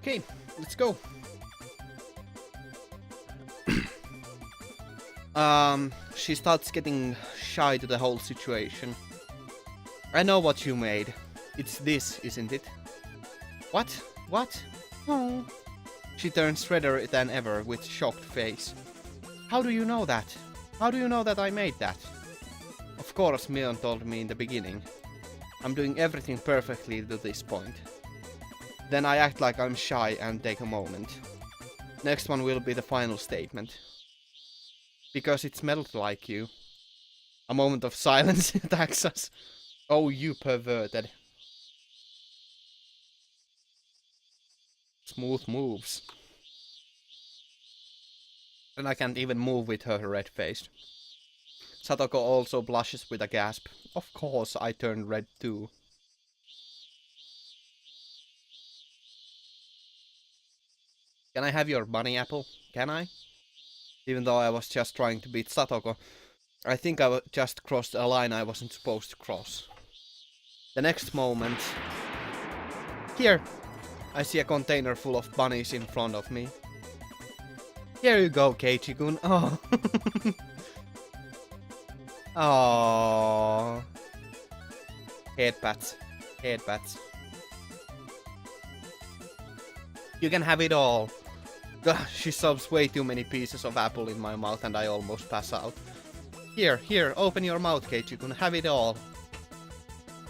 Okay, let's go. She starts getting shy to the whole situation. I know what you made. It's this, isn't it? What? What? Oh. She turns redder than ever with shocked face. How do you know that? How do you know that I made that? Of course, Mion told me in the beginning. I'm doing everything perfectly to this point. Then I act like I'm shy and take a moment. Next one will be the final statement. Because it smelled like you. A moment of silence attacks us. Oh, you perverted. Smooth moves. And I can't even move with her red face. Satoko also blushes with a gasp. Of course, I turned red too. Can I have your bunny apple? Can I? Even though I was just trying to beat Satoko, I think I just crossed a line I wasn't supposed to cross. The next moment... Here! I see a container full of bunnies in front of me. Here you go, Keiichi-kun. Oh. Oh. Headpats. Headpats. You can have it all. She shoves way too many pieces of apple in my mouth and I almost pass out. Here, open your mouth, Keiichi-kun, have it all.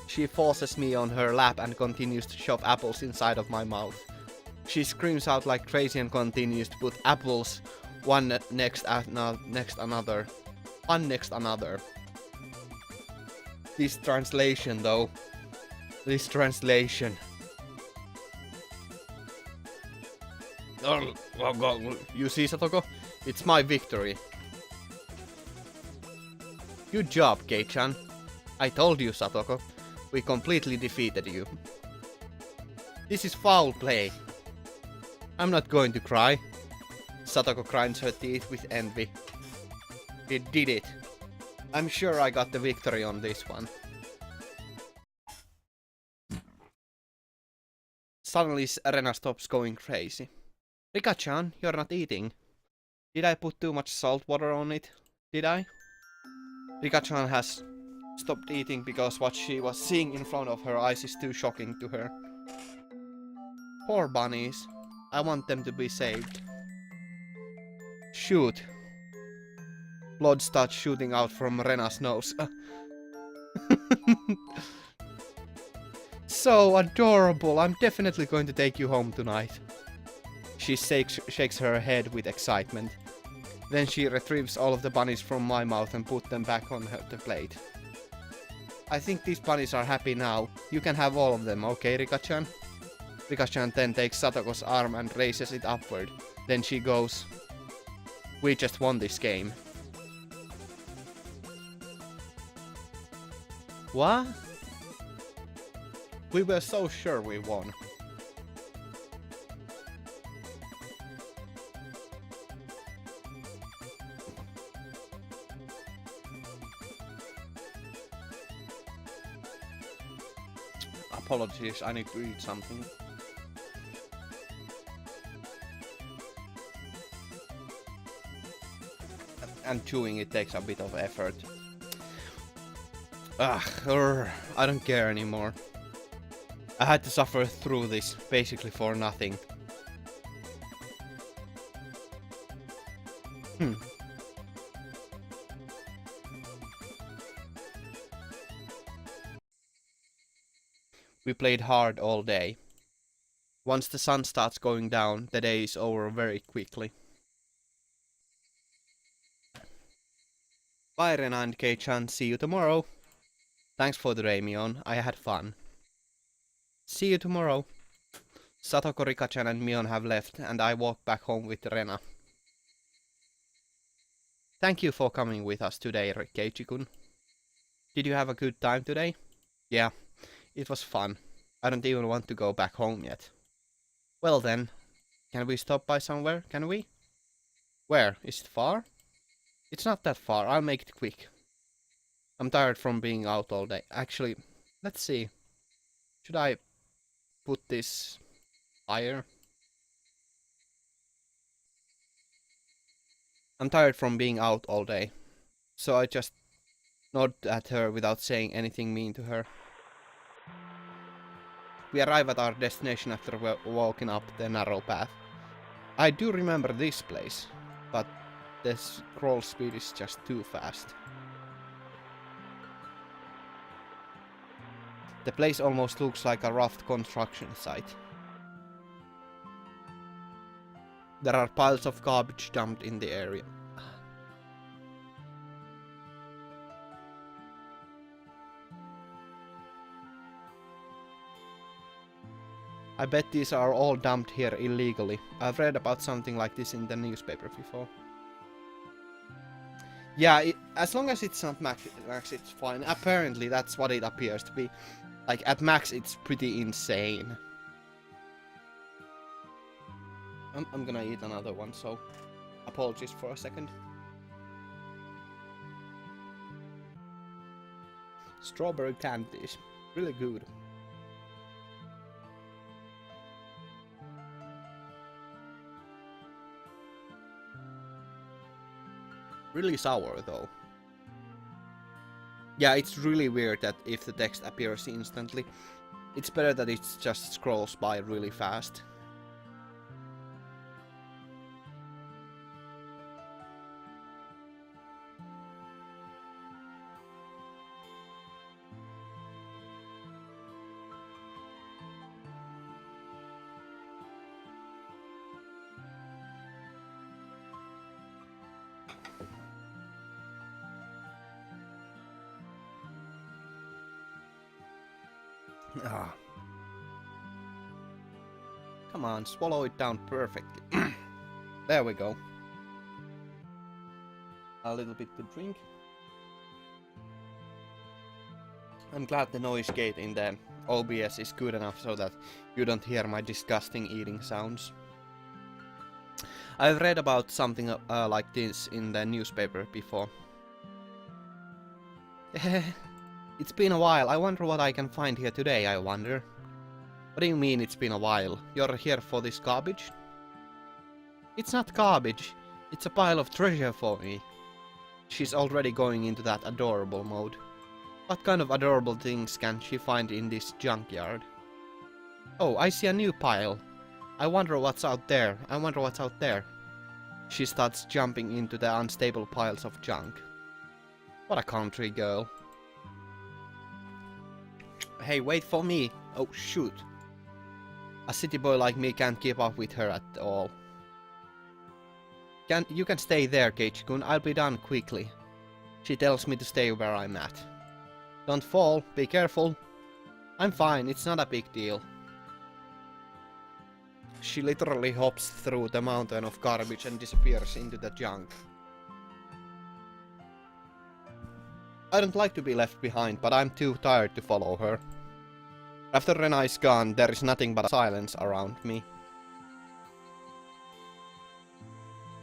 She forces me on her lap and continues to shove apples inside of my mouth. She screams out like crazy and continues to put apples one next another. One next another. This translation though. This translation. You see, Satoko? It's my victory. Good job, Kei-chan. I told you, Satoko. We completely defeated you. This is foul play. I'm not going to cry. Satoko grinds her teeth with envy. We did it. I'm sure I got the victory on this one. Suddenly, Rena stops going crazy. Rika-chan, you're not eating. Did I put too much salt water on it? Did I? Rika-chan has stopped eating because what she was seeing in front of her eyes is too shocking to her. Poor bunnies. I want them to be saved. Shoot. Blood starts shooting out from Rena's nose. So adorable. I'm definitely going to take you home tonight. She shakes her head with excitement. Then she retrieves all of the bunnies from my mouth and puts them back on the plate. I think these bunnies are happy now. You can have all of them, okay, Rika-chan? Rika-chan then takes Satoko's arm and raises it upward. Then she goes, "We just won this game." What? We were so sure we won. Apologies, I need to eat something. And chewing it takes a bit of effort. Ugh, I don't care anymore. I had to suffer through this, basically for nothing. We played hard all day. Once the sun starts going down, the day is over very quickly. Bye, Rena and Kei-chan. See you tomorrow. Thanks for the Mion. I had fun. See you tomorrow. Satoko, Rika-chan and Mion have left, and I walk back home with Rena. Thank you for coming with us today, Keiichi-kun. Did you have a good time today? Yeah, it was fun. I don't even want to go back home yet. Well then, can we stop by somewhere, can we? Where? Is it far? It's not that far, I'll make it quick. I'm tired from being out all day. Actually, let's see. Should I put this higher? I'm tired from being out all day, so I just nod at her without saying anything mean to her. We arrive at our destination after walking up the narrow path. I do remember this place, but the scroll speed is just too fast. The place almost looks like a rough construction site. There are piles of garbage dumped in the area. I bet these are all dumped here illegally. I've read about something like this in the newspaper before. Yeah, as long as it's not max, it's fine. Apparently that's what it appears to be. Like, at max it's pretty insane. I'm gonna eat another one, so apologies for a second. Strawberry candies. Really good. Really sour though. Yeah, it's really weird that if the text appears instantly, it's better that it just scrolls by really fast. Ah. Come on, swallow it down perfectly. There we go. A little bit to drink. I'm glad the noise gate in the OBS is good enough so that you don't hear my disgusting eating sounds. I've read about something like this in the newspaper before. It's been a while. I wonder what I can find here today, I wonder. What do you mean it's been a while? You're here for this garbage? It's not garbage. It's a pile of treasure for me. She's already going into that adorable mode. What kind of adorable things can she find in this junkyard? Oh, I see a new pile. I wonder what's out there. I wonder what's out there. She starts jumping into the unstable piles of junk. What a country girl. Hey, wait for me! Oh, shoot. A city boy like me can't keep up with her at all. You can stay there, Keiichi-kun. I'll be done quickly. She tells me to stay where I'm at. Don't fall. Be careful. I'm fine. It's not a big deal. She literally hops through the mountain of garbage and disappears into the junk. I don't like to be left behind, but I'm too tired to follow her. After Rena is gone, there is nothing but silence around me.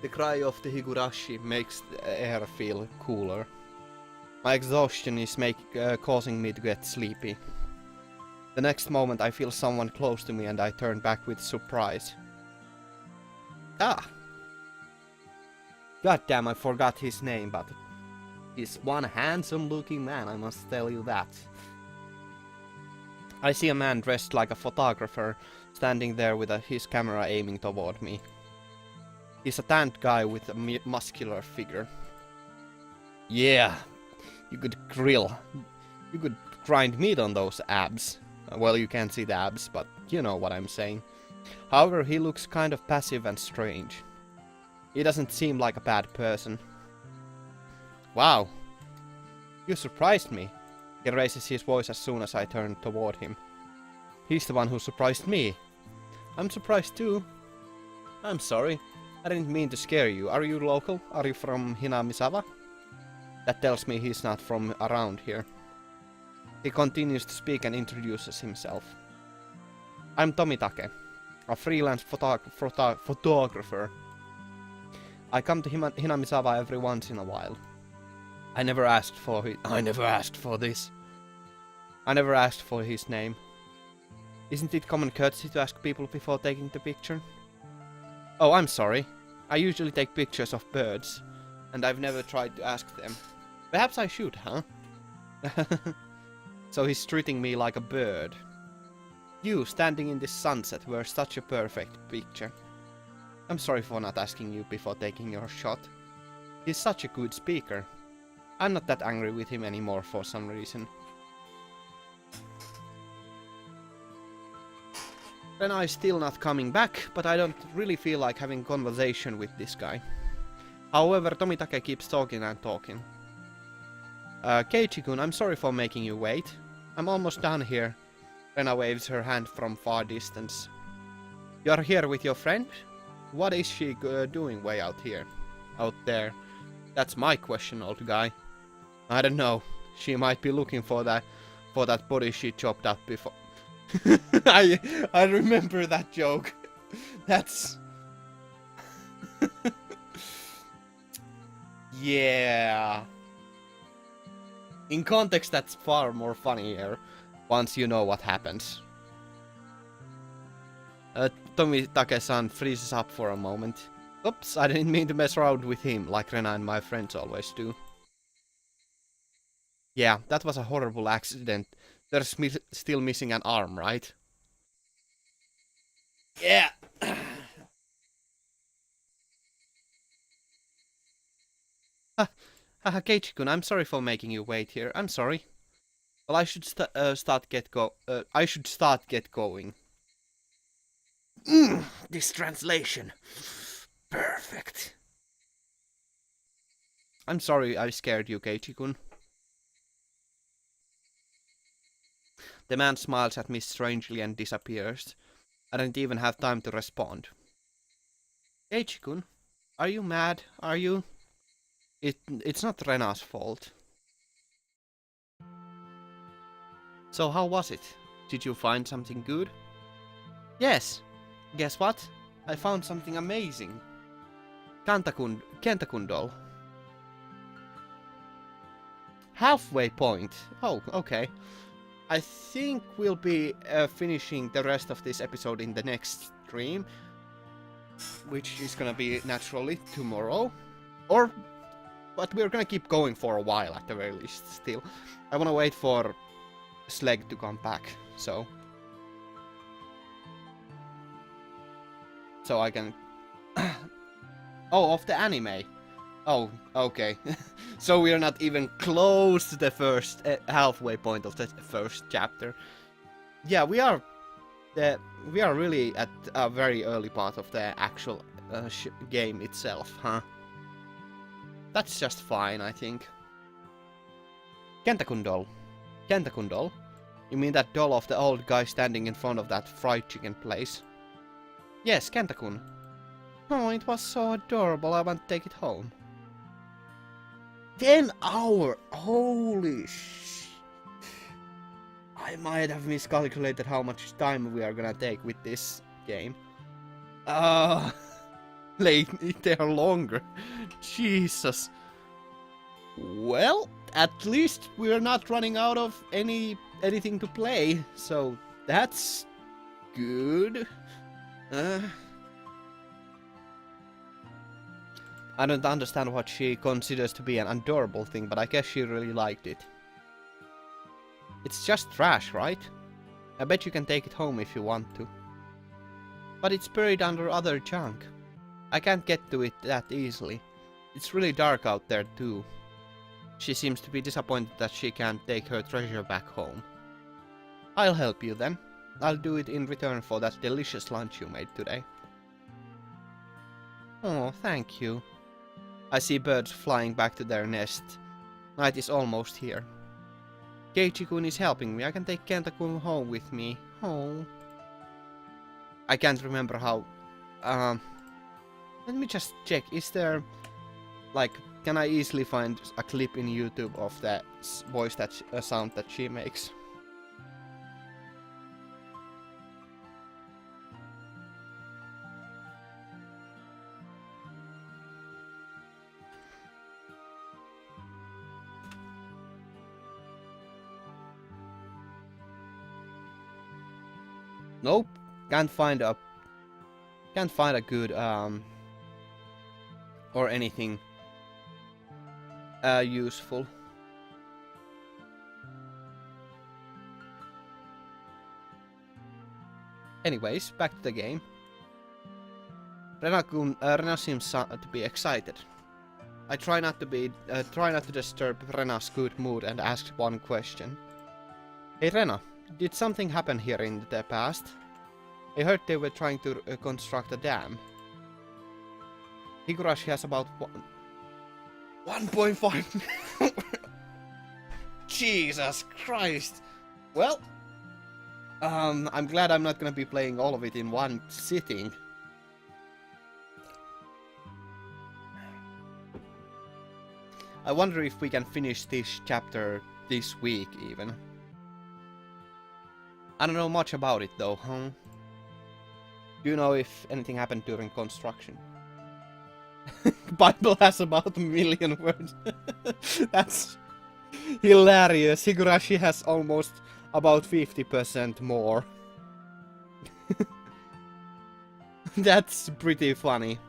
The cry of the Higurashi makes the air feel cooler. My exhaustion is causing me to get sleepy. The next moment I feel someone close to me and I turn back with surprise. Ah! Goddamn, I forgot his name, but he's one handsome looking man, I must tell you that. I see a man dressed like a photographer, standing there with his camera aiming toward me. He's a tanned guy with a muscular figure. Yeah, you could grind meat on those abs. Well, you can't see the abs, but you know what I'm saying. However, he looks kind of passive and strange. He doesn't seem like a bad person. Wow, you surprised me. He raises his voice as soon as I turn toward him. He's the one who surprised me. I'm surprised too. I'm sorry. I didn't mean to scare you. Are you local? Are you from Hinamizawa? That tells me he's not from around here. He continues to speak and introduces himself. I'm Tomitake, a freelance photographer. I come to Hinamizawa every once in a while. I never asked for this. I never asked for his name. Isn't it common courtesy to ask people before taking the picture? Oh, I'm sorry. I usually take pictures of birds. and I've never tried to ask them. Perhaps I should, huh? So he's treating me like a bird. You, standing in this sunset, were such a perfect picture. I'm sorry for not asking you before taking your shot. He's such a good speaker. I'm not that angry with him anymore for some reason. Renai's still not coming back, but I don't really feel like having conversation with this guy. However, Tomitake keeps talking and talking. Keiichi-kun, I'm sorry for making you wait. I'm almost done here. Rena waves her hand from far distance. You're here with your friend? What is she doing way out here? Out there? That's my question, old guy. I don't know. She might be looking for that body she chopped up before. I remember that joke. That's... yeah. In context, that's far more funnier once you know what happens. Tomitake-san freezes up for a moment. Oops, I didn't mean to mess around with him like Rena and my friends always do. Yeah, that was a horrible accident. There's still missing an arm, right? Yeah. Keiichi-kun, I'm sorry for making you wait here. I'm sorry. Well, I should start get going. This translation. Perfect. I'm sorry I scared you, Keiichi-kun. The man smiles at me strangely and disappears. I don't even have time to respond. Keiichi-kun, are you mad? Are you? It's not Rena's fault. So how was it? Did you find something good? Yes. Guess what? I found something amazing. Kentakun doll. Halfway point. Oh, okay. I think we'll be finishing the rest of this episode in the next stream, which is gonna be naturally tomorrow. But we're gonna keep going for a while at the very least still. I wanna wait for Sleg to come back, so I can... Oh, of the anime. Oh, okay. So we are not even close to the first halfway point of the first chapter. Yeah, we are really at a very early part of the actual game itself, huh? That's just fine, I think. Kentakun doll. Kentakun doll? You mean that doll of the old guy standing in front of that fried chicken place? Yes, Kentakun. Oh, it was so adorable, I want to take it home. 10 hours! Holy sh... I might have miscalculated how much time we are gonna take with this game. They are longer. Jesus. Well, at least we're not running out of anything to play, so that's good. I don't understand what she considers to be an adorable thing, but I guess she really liked it. It's just trash, right? I bet you can take it home if you want to. But it's buried under other junk. I can't get to it that easily. It's really dark out there too. She seems to be disappointed that she can't take her treasure back home. I'll help you then. I'll do it in return for that delicious lunch you made today. Oh, thank you. I see birds flying back to their nest. Night is almost here. Keiichi-kun is helping me. I can take Kentakun home with me. Oh. I can't remember how... Let me just check. Is there... Like, can I easily find a clip in YouTube of that voice sound that she makes? Nope, can't find a good or anything useful. Anyways, back to the game. Rena seems to be excited. I try not to disturb Rena's good mood and ask one question. Hey Rena, did something happen here in the past? I heard they were trying to construct a dam. Higurashi has about 1.5. Jesus Christ. Well, I'm glad I'm not gonna be playing all of it in one sitting. I wonder if we can finish this chapter this week even. I don't know much about it though, huh? Do you know if anything happened during construction? Bible has about 1 million words. That's hilarious. Higurashi has almost about 50% more. That's pretty funny.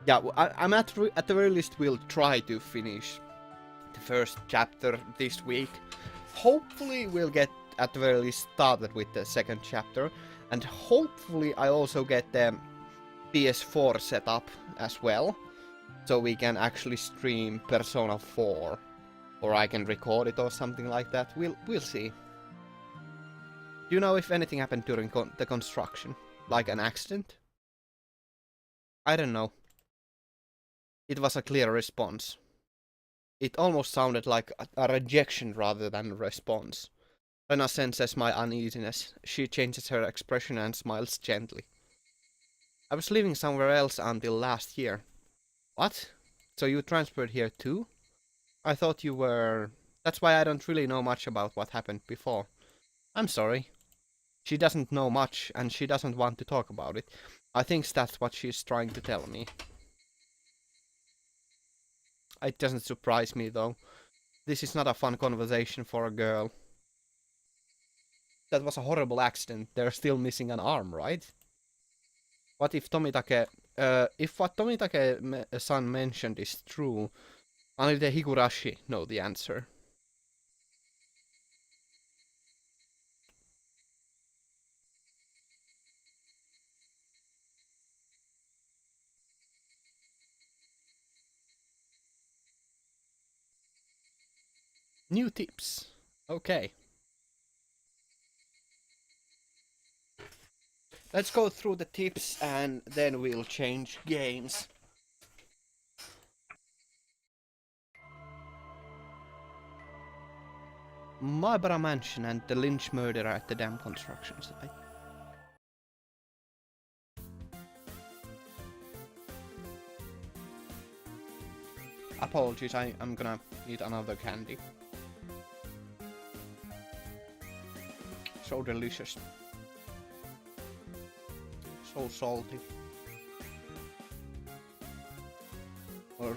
Yeah, I'm at the very least will try to finish the first chapter this week. Hopefully we'll get at the very least started with the second chapter, and hopefully I also get the PS4 set up as well, so we can actually stream Persona 4, or I can record it or something like that. We'll see. Do you know if anything happened during the construction, like an accident? I don't know. It was a clear response. It almost sounded like a rejection rather than a response. Rena senses my uneasiness. She changes her expression and smiles gently. I was living somewhere else until last year. What? So you transferred here too? I thought you were... That's why I don't really know much about what happened before. I'm sorry. She doesn't know much and she doesn't want to talk about it. I think that's what she's trying to tell me. It doesn't surprise me though. This is not a fun conversation for a girl. That was a horrible accident. They're still missing an arm, right? What if Tomitake... if what Tomitake-san mentioned is true, only the Higurashi know the answer. New tips. Okay. Let's go through the tips and then we'll change games. Maibara Mansion and the Lynch murderer at the dam construction site. Apologies, I'm gonna need another candy. So delicious. So salty. Or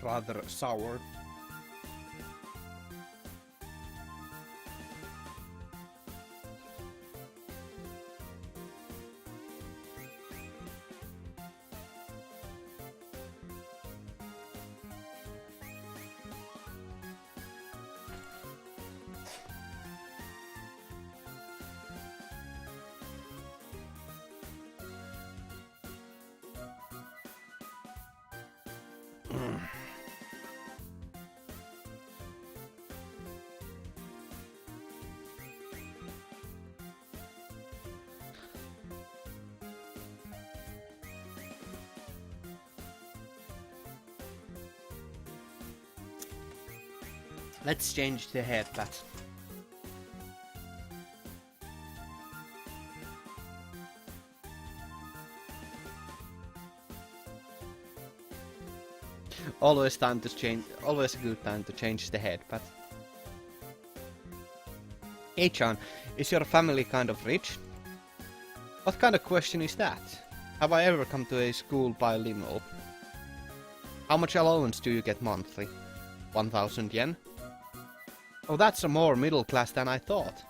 rather sour. Let's change the headband. Always time to change. Always a good time to change the headband. Hey Chan, is your family kind of rich? What kind of question is that? Have I ever come to a school bilingual? How much allowance do you get monthly? 1,000 yen? Oh, that's more middle class than I thought.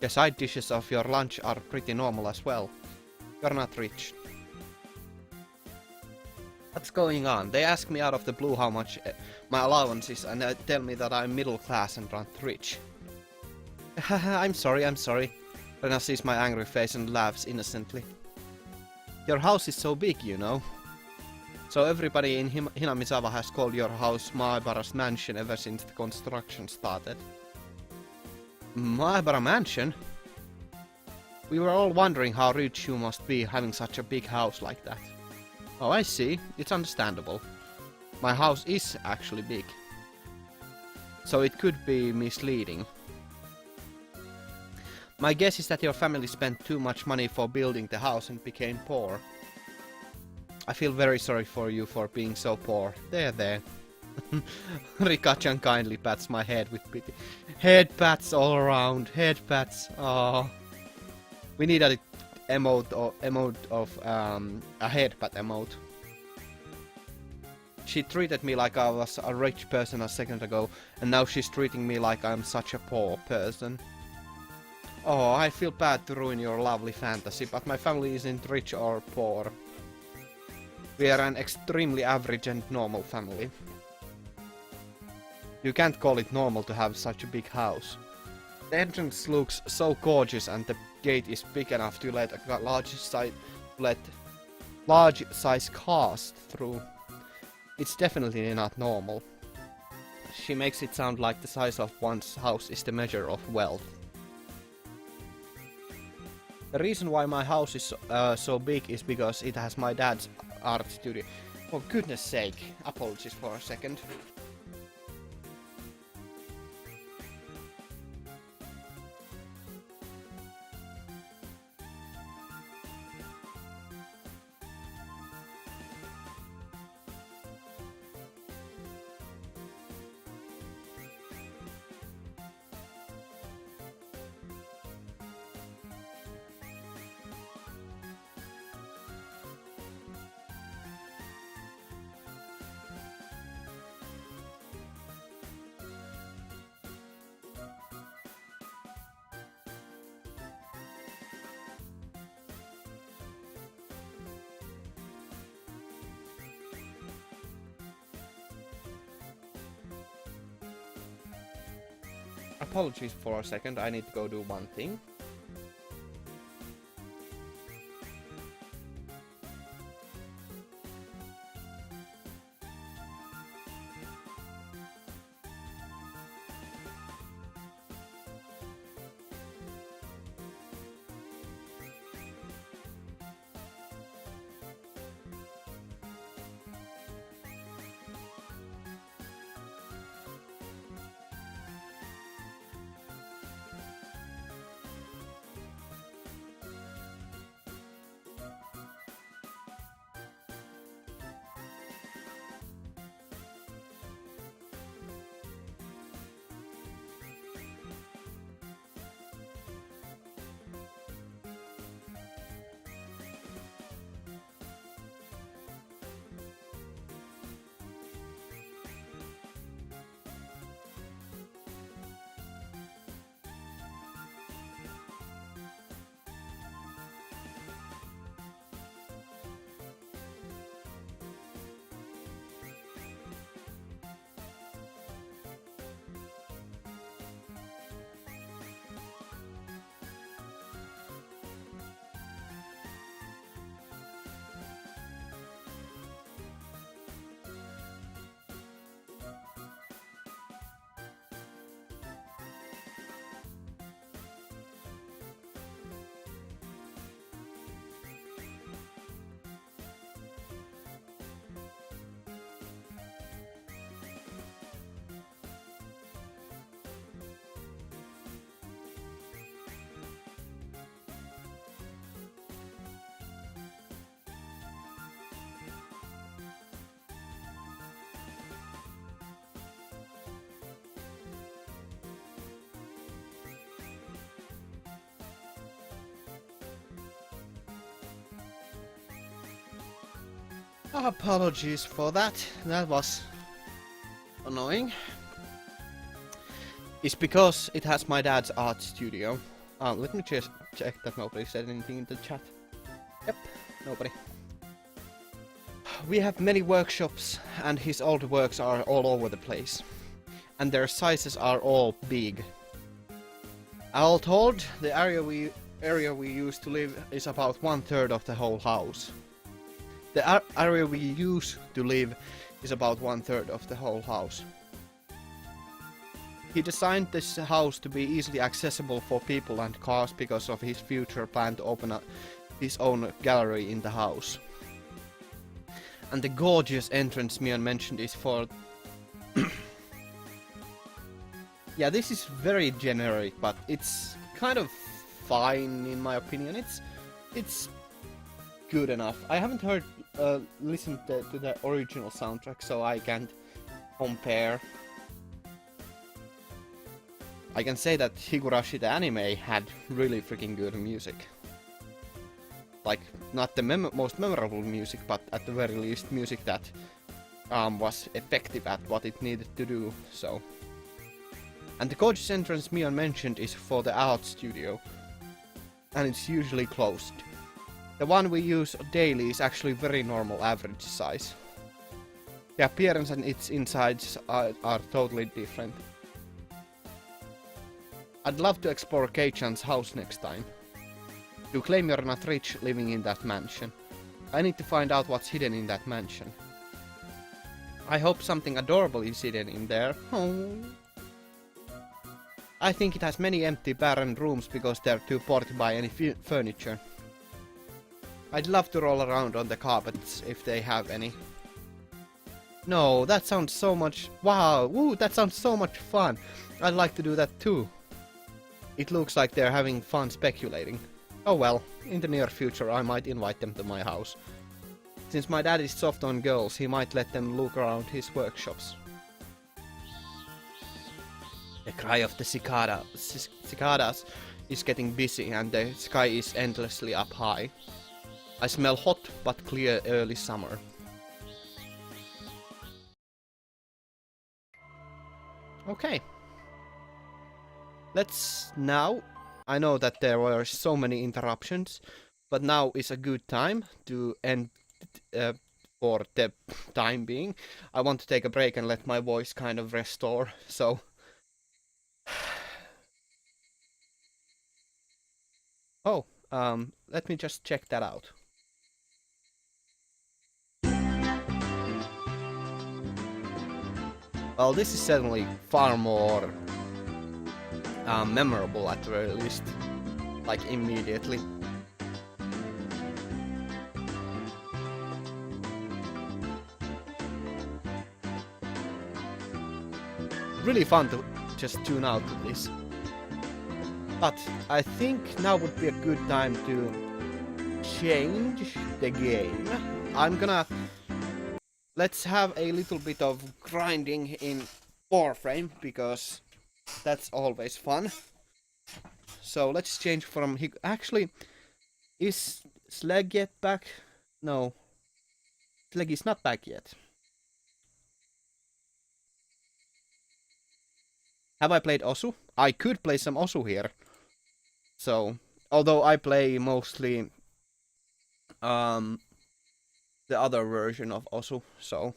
The side dishes of your lunch are pretty normal as well. You're not rich. What's going on? They ask me out of the blue how much my allowance is, and they tell me that I'm middle class and not rich. I'm sorry, I'm sorry. Rena sees my angry face and laughs innocently. Your house is so big, you know. So everybody in Hinamizawa has called your house Maebara's mansion ever since the construction started. Maebara mansion? We were all wondering how rich you must be having such a big house like that. Oh, I see. It's understandable. My house is actually big. So it could be misleading. My guess is that your family spent too much money for building the house and became poor. I feel very sorry for you for being so poor. There. Rika-chan kindly pats my head with pity. Head pats all around. Head pats. Oh. We need a emote of a head pat emote. She treated me like I was a rich person a second ago, and now she's treating me like I'm such a poor person. Oh, I feel bad to ruin your lovely fantasy, but my family isn't rich or poor. We are an extremely average and normal family. You can't call it normal to have such a big house. The entrance looks so gorgeous and the gate is big enough to let a large size cars through. It's definitely not normal. She makes it sound like the size of one's house is the measure of wealth. The reason why my house is so big is because it has my dad's art studio. For goodness sake, apologies for a second. Apologies for a second, I need to go do one thing. Apologies for that. That was annoying. It's because it has my dad's art studio. Let me just check that nobody said anything in the chat. Yep, nobody. We have many workshops, and his old works are all over the place. And their sizes are all big. All told, the area we used to live is about 1/3 of the whole house. The area we used to live is about 1/3 of the whole house. He designed this house to be easily accessible for people and cars because of his future plan to open up his own gallery in the house. And the gorgeous entrance Mion mentioned is for... Yeah, this is very generic, but it's kind of fine in my opinion. It's good enough. I haven't listened to the original soundtrack, so I can't compare. I can say that Higurashi the anime had really freaking good music. Like, not the most memorable music, but at the very least music that was effective at what it needed to do, so. And the gorgeous entrance Mion mentioned is for the art studio, and it's usually closed. The one we use daily is actually very normal average size. The appearance and its insides are totally different. I'd love to explore Kei-chan's house next time. You claim you're not rich living in that mansion. I need to find out what's hidden in that mansion. I hope something adorable is hidden in there. Oh. I think it has many empty barren rooms because they're too poor to buy any furniture. I'd love to roll around on the carpets if they have any. No, that sounds so much... Wow, ooh, that sounds so much fun. I'd like to do that too. It looks like they're having fun speculating. Oh well, in the near future I might invite them to my house. Since my dad is soft on girls, he might let them look around his workshops. The cry of the cicadas is getting busy and the sky is endlessly up high. I smell hot but clear early summer. Okay. Let's now... I know that there were so many interruptions, but now is a good time to end for the time being. I want to take a break and let my voice kind of restore, so... Oh, let me just check that out. Well, this is certainly far more memorable at the very least, like immediately. Really fun to just tune out to this. But I think now would be a good time to change the game. Let's have a little bit of grinding in Warframe, because that's always fun. So let's change from... Actually, is Slag yet back? No. Slag is not back yet. Have I played Osu? I could play some Osu here. So, although I play mostly the other version of Osu, so